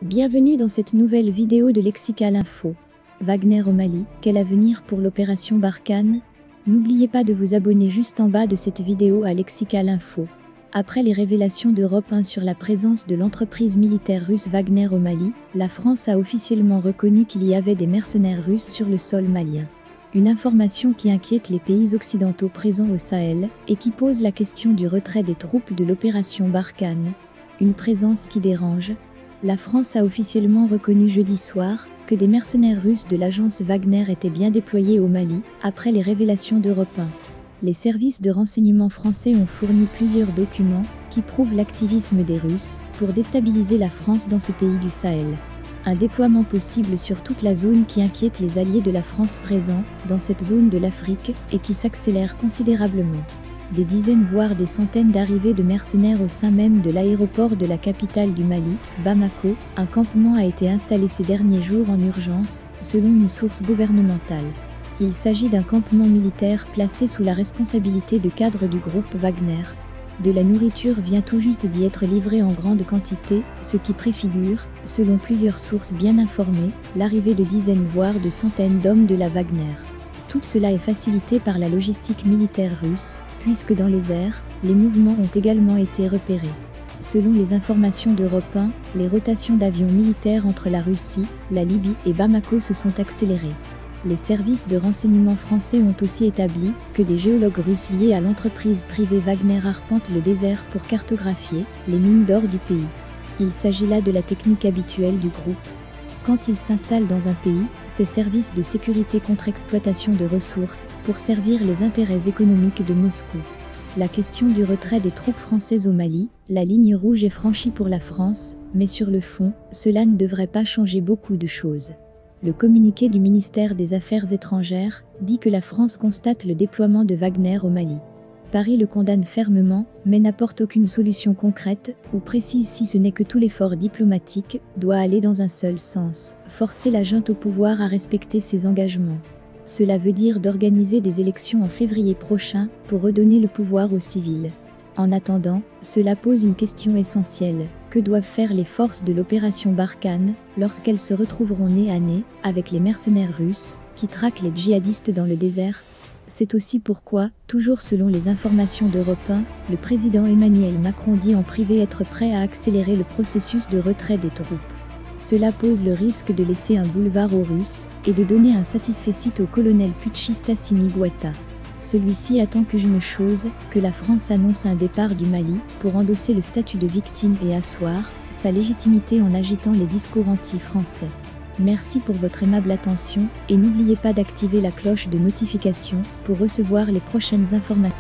Bienvenue dans cette nouvelle vidéo de Lexical Info. Wagner au Mali, quel avenir pour l'opération Barkhane? N'oubliez pas de vous abonner juste en bas de cette vidéo à Lexical Info. Après les révélations d'Europe 1 sur la présence de l'entreprise militaire russe Wagner au Mali, la France a officiellement reconnu qu'il y avait des mercenaires russes sur le sol malien. Une information qui inquiète les pays occidentaux présents au Sahel et qui pose la question du retrait des troupes de l'opération Barkhane. Une présence qui dérange. La France a officiellement reconnu jeudi soir que des mercenaires russes de l'agence Wagner étaient bien déployés au Mali, après les révélations d'Europe 1. Les services de renseignement français ont fourni plusieurs documents qui prouvent l'activisme des Russes pour déstabiliser la France dans ce pays du Sahel. Un déploiement possible sur toute la zone qui inquiète les alliés de la France présents dans cette zone de l'Afrique et qui s'accélère considérablement. Des dizaines voire des centaines d'arrivées de mercenaires au sein même de l'aéroport de la capitale du Mali, Bamako. Un campement a été installé ces derniers jours en urgence, selon une source gouvernementale. Il s'agit d'un campement militaire placé sous la responsabilité de cadres du groupe Wagner. De la nourriture vient tout juste d'y être livrée en grande quantité, ce qui préfigure, selon plusieurs sources bien informées, l'arrivée de dizaines voire de centaines d'hommes de la Wagner. Tout cela est facilité par la logistique militaire russe, puisque dans les airs, les mouvements ont également été repérés. Selon les informations d'Europe 1, les rotations d'avions militaires entre la Russie, la Libye et Bamako se sont accélérées. Les services de renseignement français ont aussi établi que des géologues russes liés à l'entreprise privée Wagner arpentent le désert pour cartographier les mines d'or du pays. Il s'agit là de la technique habituelle du groupe. Quand ils s'installent dans un pays, ces services de sécurité contre-exploitation de ressources pour servir les intérêts économiques de Moscou. La question du retrait des troupes françaises au Mali, la ligne rouge est franchie pour la France, mais sur le fond, cela ne devrait pas changer beaucoup de choses. Le communiqué du ministère des Affaires étrangères dit que la France constate le déploiement de Wagner au Mali. Paris le condamne fermement, mais n'apporte aucune solution concrète, ou précise si ce n'est que tout l'effort diplomatique doit aller dans un seul sens, forcer la junte au pouvoir à respecter ses engagements. Cela veut dire d'organiser des élections en février prochain pour redonner le pouvoir aux civils. En attendant, cela pose une question essentielle. Que doivent faire les forces de l'opération Barkhane lorsqu'elles se retrouveront nez à nez avec les mercenaires russes qui traquent les djihadistes dans le désert? C'est aussi pourquoi, toujours selon les informations d'Europe 1, le président Emmanuel Macron dit en privé être prêt à accélérer le processus de retrait des troupes. Cela pose le risque de laisser un boulevard aux Russes et de donner un satisfecit au colonel putschiste Assimi Goïta. Celui-ci attend qu'une chose, que la France annonce un départ du Mali pour endosser le statut de victime et asseoir sa légitimité en agitant les discours anti-français. Merci pour votre aimable attention et n'oubliez pas d'activer la cloche de notification pour recevoir les prochaines informations.